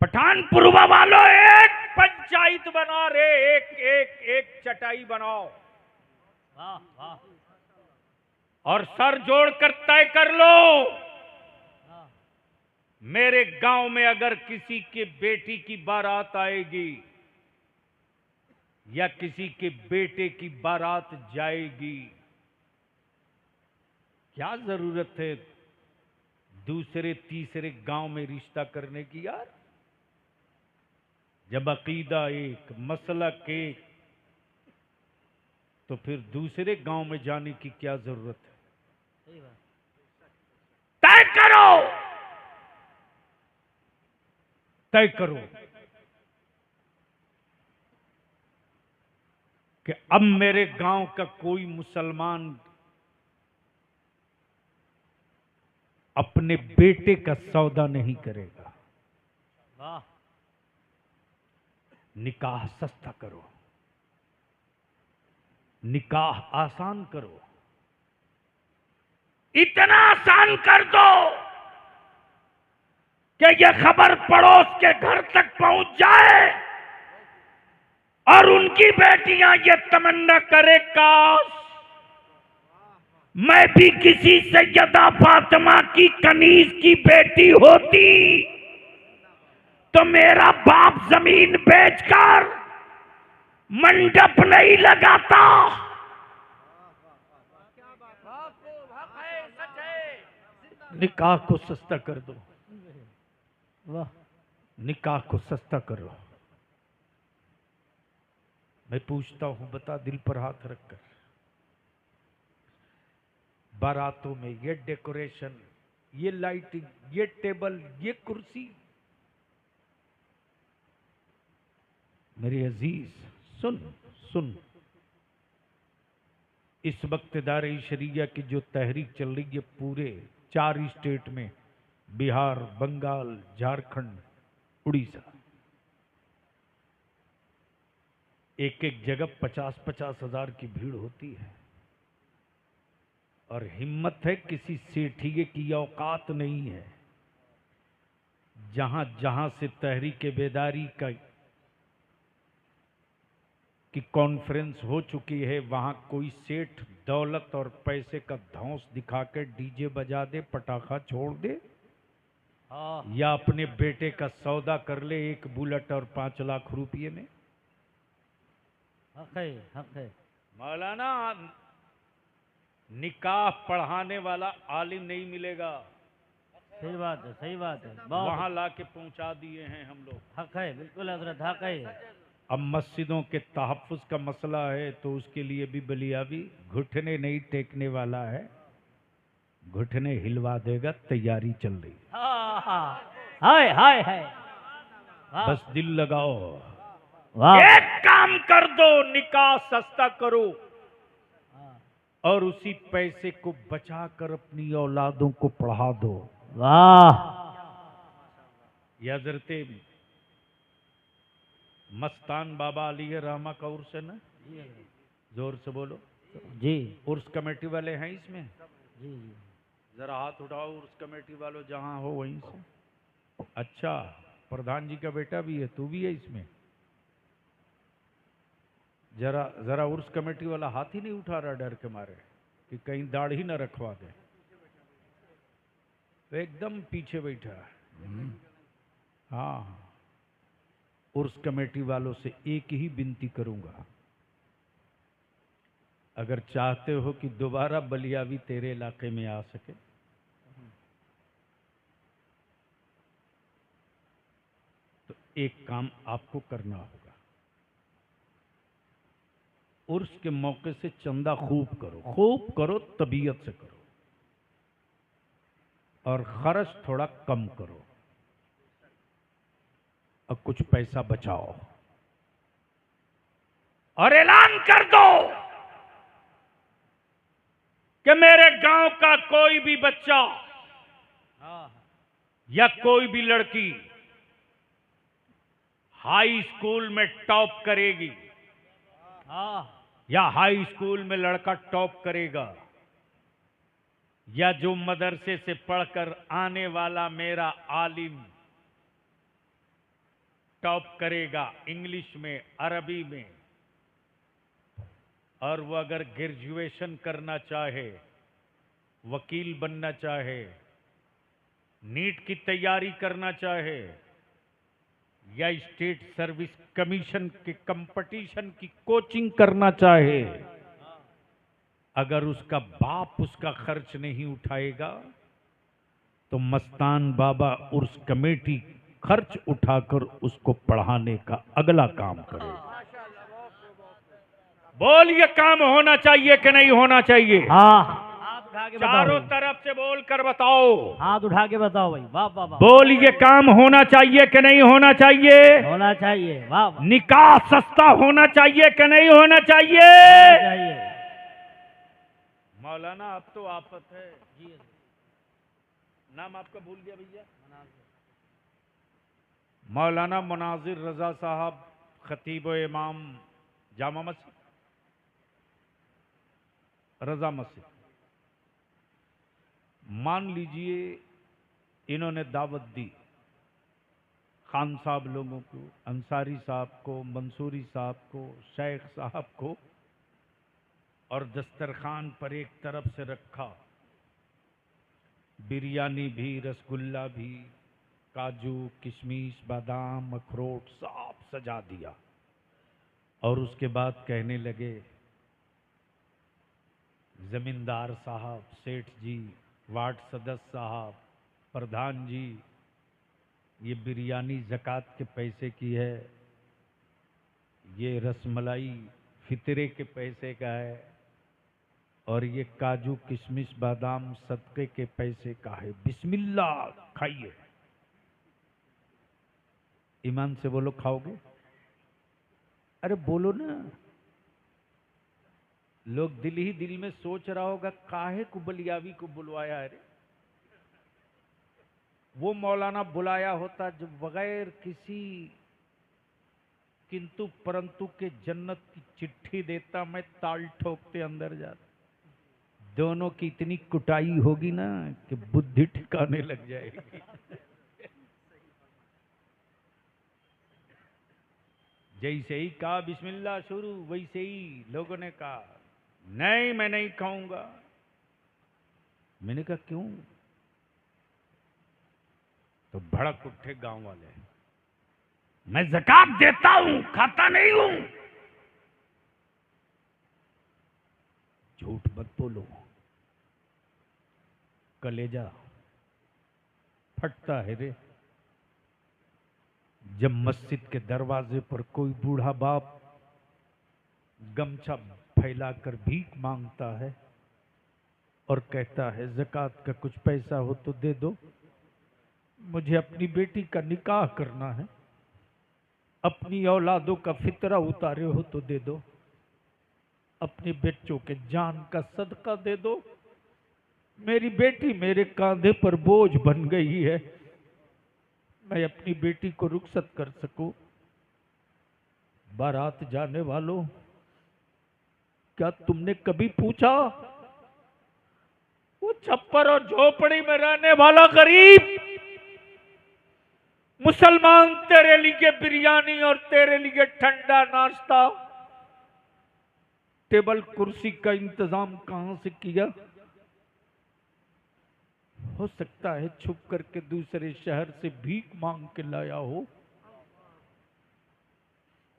पठानपुर वालों एक पंचायत बना रे, एक एक एक चटाई बनाओ। वाह वाह। और सर जोड़कर तय कर लो, मेरे गांव में अगर किसी के बेटी की बारात आएगी या किसी के बेटे की बारात जाएगी, क्या जरूरत है दूसरे तीसरे गांव में रिश्ता करने की यार। जब अकीदा एक, मसलक एक, तो फिर दूसरे गांव में जाने की क्या जरूरत है। सही बात। तय करो, तय करो कि अब मेरे गांव का कोई मुसलमान अपने बेटे का सौदा नहीं करेगा। वाह। निकाह सस्ता करो, निकाह आसान करो, इतना आसान कर दो कि यह खबर पड़ोस के घर तक पहुंच जाए और उनकी बेटियां ये तमन्ना करे, काश मैं भी किसी सैयदा फातिमा की कनीज की बेटी होती तो मेरा बाप जमीन बेचकर मंडप नहीं लगाता। निकाह को सस्ता कर दो, वाह। निकाह को सस्ता करो। मैं पूछता हूं, बता दिल पर हाथ रखकर, बारातों में ये डेकोरेशन, ये लाइटिंग, ये टेबल, ये कुर्सी, मेरे अजीज सुन सुन, इस वक्त दारे शरिया की जो तहरीक चल रही है पूरे 4 स्टेट में, बिहार, बंगाल, झारखंड, उड़ीसा, एक एक जगह 50-50 हजार की भीड़ होती है। और हिम्मत है किसी सेठिए की औकात नहीं है। जहां जहां से तहरीक बेदारी की कॉन्फ्रेंस हो चुकी है, वहां कोई सेठ दौलत और पैसे का धौंस दिखाकर डीजे बजा दे, पटाखा छोड़ दे, या अपने बेटे का सौदा कर ले 1 बुलेट और 5 लाख रुपये में। हक है, हक है। मौलाना, निकाह पढ़ाने वाला आलिम नहीं मिलेगा। सही बात है, सही बात है। वहां लाके पहुंचा दिए हैं हम लोग। हक है, बिल्कुल हजरत, हक है। अब मस्जिदों के तहफ़्फ़ुज़ का मसला है तो उसके लिए भी बलियावी घुटने नहीं टेकने वाला है, घुटने हिलवा देगा, तैयारी चल रही है। हाय हाय हाय। बस दिल लगाओ। वाह। एक काम कर दो, निकाह सस्ता करो और उसी पैसे को बचाकर अपनी औलादों को पढ़ा दो। वाह। ये हज़रते मस्तान बाबा अली रहमा का उर्स है ना, जोर से बोलो जी। उर्स कमेटी वाले हैं इसमें? जी जी। जरा हाथ उठाओ उर्स कमेटी वालों, जहां हो वहीं से। अच्छा, प्रधान जी का बेटा भी है, तू भी है इसमें? जरा जरा उर्स कमेटी वाला हाथ ही नहीं उठा रहा डर के मारे कि कहीं दाढ़ी न रखवा दे, तो एकदम पीछे बैठा है। हाँ, उर्स कमेटी वालों से एक ही विनती करूंगा, अगर चाहते हो कि दोबारा बलियावी तेरे इलाके में आ सके, तो एक काम आपको करना होगा, उर्स के मौके से चंदा खूब करो, तबीयत से करो, और खर्च थोड़ा कम करो और कुछ पैसा बचाओ, और ऐलान कर दो कि मेरे गांव का कोई भी बच्चा या कोई भी लड़की हाई स्कूल में टॉप करेगी या हाई स्कूल में लड़का टॉप करेगा, या जो मदरसे से पढ़कर आने वाला मेरा आलिम टॉप करेगा इंग्लिश में, अरबी में, और वो अगर ग्रेजुएशन करना चाहे, वकील बनना चाहे, नीट की तैयारी करना चाहे, या स्टेट सर्विस कमीशन के कंपटीशन की कोचिंग करना चाहे, अगर उसका बाप उसका खर्च नहीं उठाएगा तो मस्तान बाबा उर्स कमेटी खर्च उठाकर उसको पढ़ाने का अगला काम करेगा। बोल, ये काम होना चाहिए कि नहीं होना चाहिए? हाँ, हाथ उठा के बताओ चारों भाई। तरफ से बोल कर बताओ। हाथ उठा के बताओ भाई। वाह वाह वाह। बोल, ये काम होना चाहिए कि नहीं होना चाहिए? होना चाहिए। वाह वाह। निकाह सस्ता होना चाहिए कि नहीं होना चाहिए? होना चाहिए। मौलाना अब तो आफत है जी। नाम आपका भूल गया भैया। मौलाना मुनाजिर रजा साहब, खतीब व इमाम जामा मस्जिद, रजा मस्जिद। मान लीजिए इन्होंने दावत दी खान साहब लोगों को, अंसारी साहब को, मंसूरी साहब को, शेख साहब को, और दस्तरखान पर एक तरफ से रखा बिरयानी भी, रसगुल्ला भी, काजू किशमिश बादाम अखरोट सब सजा दिया, और उसके बाद कहने लगे जमींदार साहब, सेठ जी, वार्ड सदस्य साहब, प्रधान जी, ये बिरयानी ज़कात के पैसे की है, ये रसमलाई फितरे के पैसे का है, और ये काजू किशमिश बादाम सदके के पैसे का है। बिस्मिल्लाह, खाइए। ईमान से बोलो, खाओगे? अरे बोलो ना। लोग दिल ही दिल में सोच रहा होगा काहे को बलियावी को बुलवाया है रे। वो मौलाना बुलाया होता जो बगैर किसी किंतु परंतु के जन्नत की चिट्ठी देता, मैं ताल ठोकते अंदर जाता। दोनों की इतनी कुटाई होगी ना कि बुद्धि ठिकाने लग जाएगी। जैसे ही कहा बिस्मिल्लाह शुरू, वैसे ही लोगों ने कहा नहीं मैं नहीं खाऊंगा। मैंने कहा क्यों? तो भड़क उठे गांव वाले, मैं ज़कात देता हूं, खाता नहीं हूं। झूठ मत बोलो, कलेजा फटता है रे। जब मस्जिद के दरवाजे पर कोई बूढ़ा बाप गमछा फैलाकर भीख मांगता है और कहता है ज़कात का कुछ पैसा हो तो दे दो, मुझे अपनी बेटी का निकाह करना है, अपनी औलादों का फितरा उतारे हो तो दे दो, अपने बच्चों के जान का सदका दे दो, मेरी बेटी मेरे कांधे पर बोझ बन गई है, मैं अपनी बेटी को रुखसत कर सकूं। बारात जाने वालों, क्या तुमने कभी पूछा वो छप्पर और झोपड़ी में रहने वाला गरीब मुसलमान तेरे लिए बिरयानी और तेरे लिए ठंडा नाश्ता, टेबल कुर्सी का इंतजाम कहां से किया? हो सकता है छुप करके दूसरे शहर से भीख मांग के लाया हो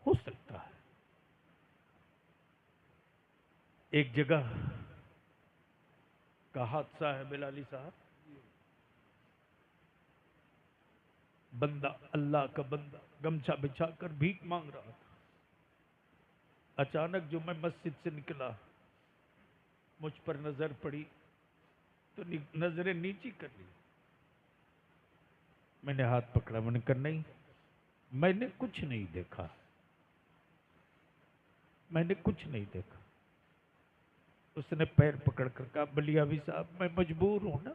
सकता है। एक जगह का हादसा है बिलाली साहब। बंदा, अल्लाह का बंदा, गमछा बिछाकर भीख मांग रहा था। अचानक जो मैं मस्जिद से निकला, मुझ पर नजर पड़ी तो नजरें नीची कर ली। मैंने हाथ पकड़ा, मैंने कहा नहीं, मैंने कुछ नहीं देखा, मैंने कुछ नहीं देखा। उसने पैर पकड़ कर कहा बलियावी साहब मैं मजबूर हूं ना।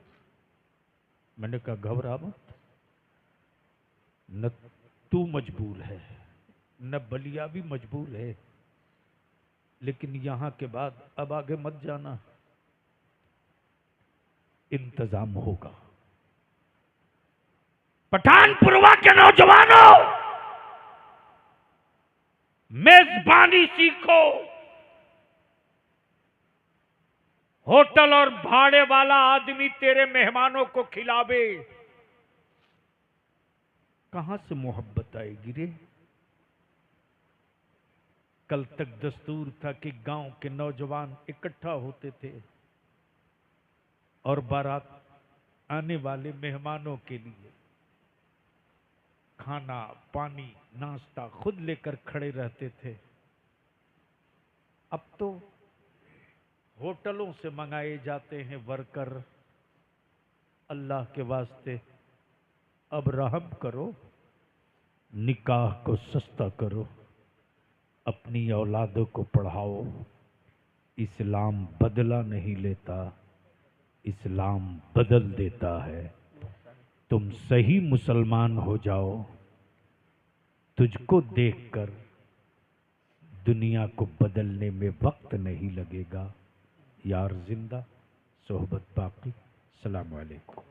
मैंने कहा घबरा मत, न तू मजबूर है न बलियावी मजबूर है, लेकिन यहां के बाद अब आगे मत जाना। इंतजाम होगा। पठानपुरवा के नौजवानों, मेजबानी सीखो। होटल और भाड़े वाला आदमी तेरे मेहमानों को खिलावे, कहां से मोहब्बत आएगी रे? कल तक दस्तूर था कि गांव के नौजवान इकट्ठा होते थे और बारात आने वाले मेहमानों के लिए खाना पानी नाश्ता खुद लेकर खड़े रहते थे। अब तो होटलों से मंगाए जाते हैं वर्कर। अल्लाह के वास्ते अब रहम करो, निकाह को सस्ता करो, अपनी औलादों को पढ़ाओ। इस्लाम बदला नहीं लेता, इस्लाम बदल देता है। तुम सही मुसलमान हो जाओ, तुझको देखकर दुनिया को बदलने में वक्त नहीं लगेगा। यार जिंदा, सोहबत बाकी। सलाम वालेकुम।